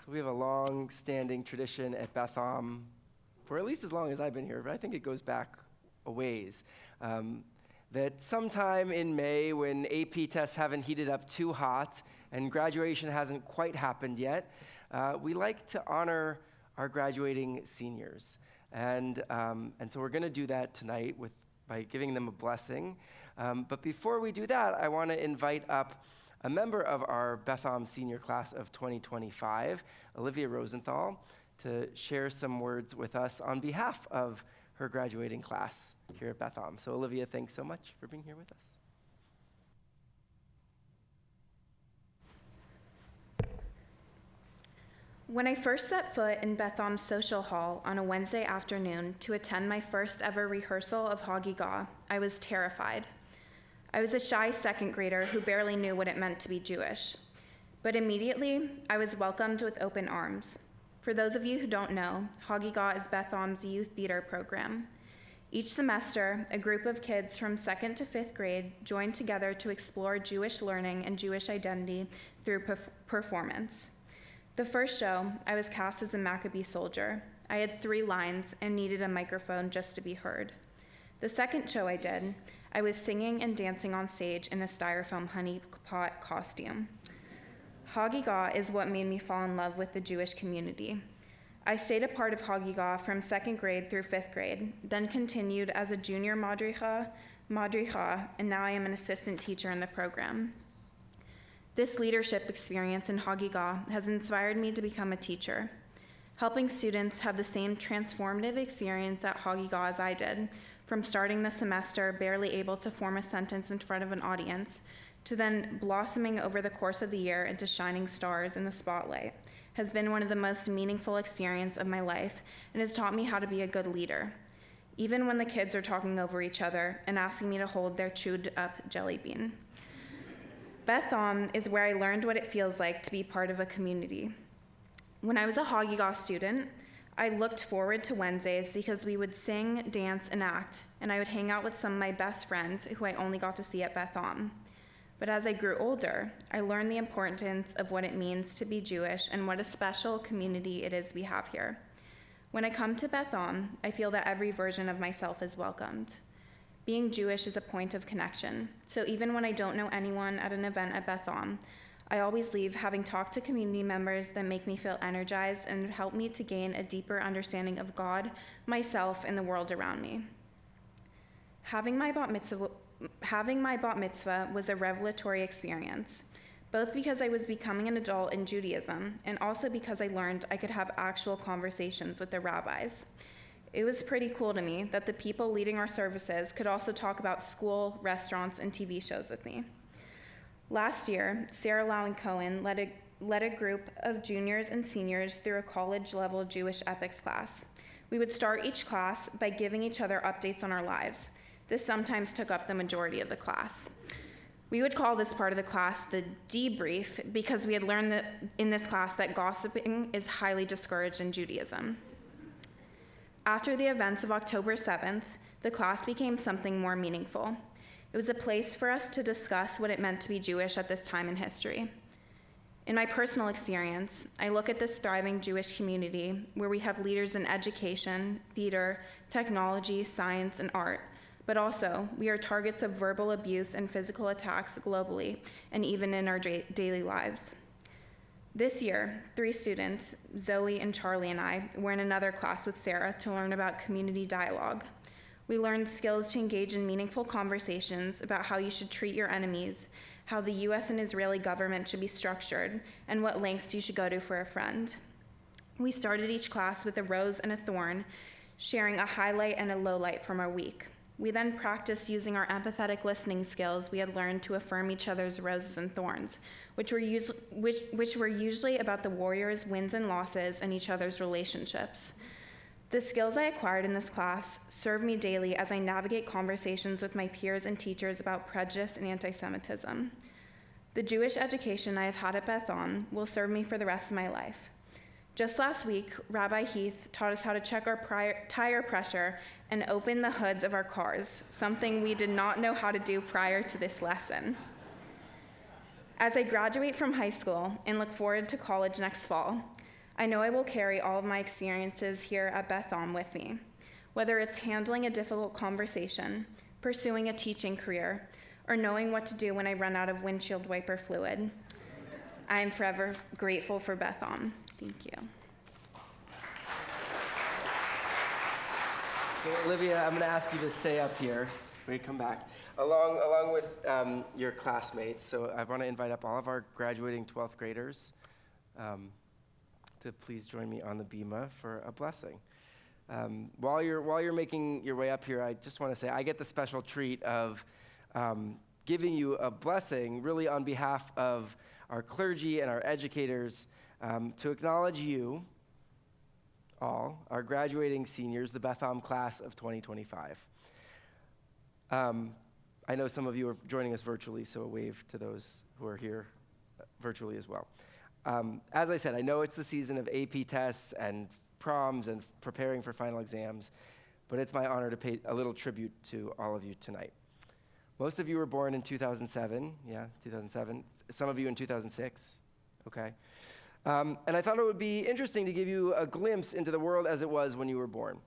So we have a long-standing tradition at Beth Am, for at least as long as I've been here, but I think it goes back a ways, that sometime in May, when AP tests haven't heated up too hot and graduation hasn't quite happened yet, we like to honor our graduating seniors. And so we're going to do that tonight by giving them a blessing. But before we do that, I want to invite up a member of our Beth Am senior class of 2025, Olivia Rosenthal, to share some words with us on behalf of her graduating class here at Beth Am. So Olivia, thanks so much for being here with us. When I first set foot in Beth Am's social hall on a Wednesday afternoon to attend my first ever rehearsal of Hagigah, I was terrified. I was a shy second grader who barely knew what it meant to be Jewish. But immediately, I was welcomed with open arms. For those of you who don't know, Hagigah is Beth Am's youth theater program. Each semester, a group of kids from 2nd to 5th grade join together to explore Jewish learning and Jewish identity through performance. The first show, I was cast as a Maccabee soldier. I had 3 lines and needed a microphone just to be heard. The second show I did, I was singing and dancing on stage in a styrofoam honey pot costume. Hagigah is what made me fall in love with the Jewish community. I stayed a part of Hagigah from 2nd grade through 5th grade, then continued as a junior madricha, and now I am an assistant teacher in the program. This leadership experience in Hagigah has inspired me to become a teacher. Helping students have the same transformative experience at Hagigah as I did, from starting the semester barely able to form a sentence in front of an audience, to then blossoming over the course of the year into shining stars in the spotlight, has been one of the most meaningful experiences of my life and has taught me how to be a good leader, even when the kids are talking over each other and asking me to hold their chewed up jelly bean. Beth Am is where I learned what it feels like to be part of a community. When I was a Hagigah student, I looked forward to Wednesdays because we would sing, dance, and act, and I would hang out with some of my best friends who I only got to see at Beth Am. But as I grew older, I learned the importance of what it means to be Jewish and what a special community it is we have here. When I come to Beth Am, I feel that every version of myself is welcomed. Being Jewish is a point of connection, so even when I don't know anyone at an event at Beth Am, I always leave having talked to community members that make me feel energized and help me to gain a deeper understanding of God, myself, and the world around me. Having my bat mitzvah was a revelatory experience, both because I was becoming an adult in Judaism and also because I learned I could have actual conversations with the rabbis. It was pretty cool to me that the people leading our services could also talk about school, restaurants, and TV shows with me. Last year, Sarah Lowen-Cohen led a group of juniors and seniors through a college-level Jewish ethics class. We would start each class by giving each other updates on our lives. This sometimes took up the majority of the class. We would call this part of the class the debrief because we had learned that in this class that gossiping is highly discouraged in Judaism. After the events of October 7th, the class became something more meaningful. It was a place for us to discuss what it meant to be Jewish at this time in history. In my personal experience, I look at this thriving Jewish community where we have leaders in education, theater, technology, science, and art, but also we are targets of verbal abuse and physical attacks globally and even in our daily lives. This year, 3 students, Zoe and Charlie and I, were in another class with Sarah to learn about community dialogue. We learned skills to engage in meaningful conversations about how you should treat your enemies, how the US and Israeli government should be structured, and what lengths you should go to for a friend. We started each class with a rose and a thorn, sharing a highlight and a lowlight from our week. We then practiced using our empathetic listening skills we had learned to affirm each other's roses and thorns, which were usually about the warriors' wins and losses and each other's relationships. The skills I acquired in this class serve me daily as I navigate conversations with my peers and teachers about prejudice and anti-Semitism. The Jewish education I have had at Beth Am will serve me for the rest of my life. Just last week, Rabbi Heath taught us how to check our tire pressure and open the hoods of our cars, something we did not know how to do prior to this lesson. As I graduate from high school and look forward to college next fall, I know I will carry all of my experiences here at Beth Am with me, whether it's handling a difficult conversation, pursuing a teaching career, or knowing what to do when I run out of windshield wiper fluid. I am forever grateful for Beth Am. Thank you. So Olivia, I'm going to ask you to stay up here. Wait, come back. Along with your classmates. So I want to invite up all of our graduating 12th graders to please join me on the bima for a blessing. While you're making your way up here, I just want to say I get the special treat of giving you a blessing, really on behalf of our clergy and our educators, to acknowledge you all, our graduating seniors, the Beth Am class of 2025. I know some of you are joining us virtually, so a wave to those who are here virtually as well. As I said, I know it's the season of AP tests and proms and preparing for final exams, but it's my honor to pay a little tribute to all of you tonight. Most of you were born in 2007, 2007. Some of you in 2006, okay? And I thought it would be interesting to give you a glimpse into the world as it was when you were born.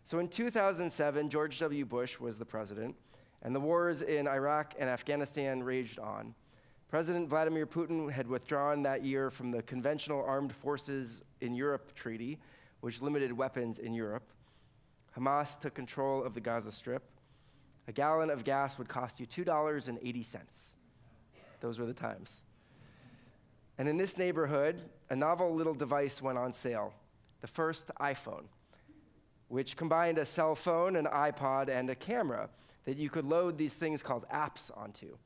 So in 2007, George W. Bush was the president, and the wars in Iraq and Afghanistan raged on. President Vladimir Putin had withdrawn that year from the Conventional Armed Forces in Europe Treaty, which limited weapons in Europe. Hamas took control of the Gaza Strip. A gallon of gas would cost you $2.80. Those were the times. And in this neighborhood, a novel little device went on sale, the first iPhone, which combined a cell phone, an iPod, and a camera that you could load these things called apps onto.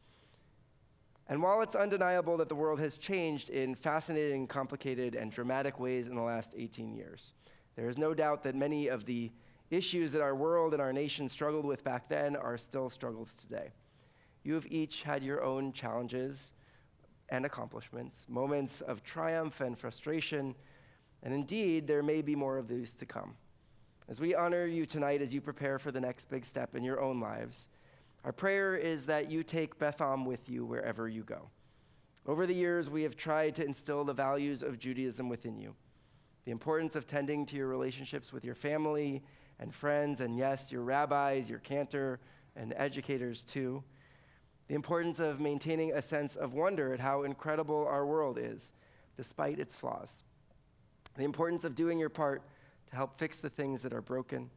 And while it's undeniable that the world has changed in fascinating, complicated, and dramatic ways in the last 18 years, there is no doubt that many of the issues that our world and our nation struggled with back then are still struggles today. You have each had your own challenges and accomplishments, moments of triumph and frustration, and indeed, there may be more of these to come. As we honor you tonight as you prepare for the next big step in your own lives, our prayer is that you take Beth Am with you wherever you go. Over the years, we have tried to instill the values of Judaism within you, the importance of tending to your relationships with your family and friends, and yes, your rabbis, your cantor, and educators too, the importance of maintaining a sense of wonder at how incredible our world is, despite its flaws, the importance of doing your part to help fix the things that are broken,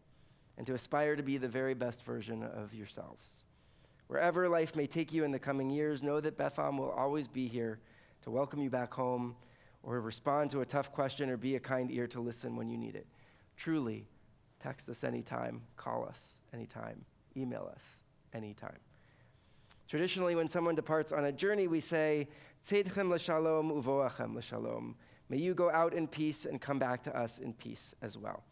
and to aspire to be the very best version of yourselves. Wherever life may take you in the coming years, know that Beth Am will always be here to welcome you back home, or respond to a tough question, or be a kind ear to listen when you need it. Truly, text us anytime, call us anytime, email us anytime. Traditionally, when someone departs on a journey, we say, Tzedchem l'shalom uvoachem l'shalom. May you go out in peace and come back to us in peace as well.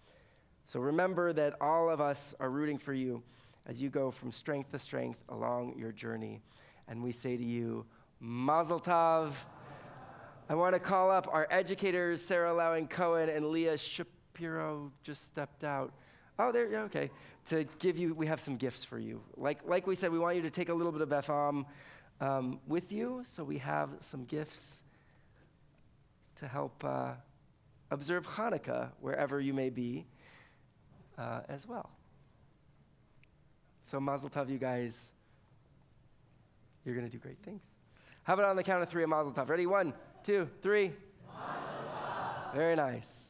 So remember that all of us are rooting for you as you go from strength to strength along your journey. And we say to you, Mazel Tov. I want to call up our educators, Sarah Lowing-Cohen and Leah Shapiro just stepped out. Oh, there, yeah, okay. To give you, we have some gifts for you. Like we said, we want you to take a little bit of Beth Am with you, so we have some gifts to help observe Hanukkah wherever you may be as well. So Mazel Tov, you guys. You're going to do great things. How about on the count of three, a Mazel Tov? Ready? 1, 2, 3. Mazel Tov. Very nice.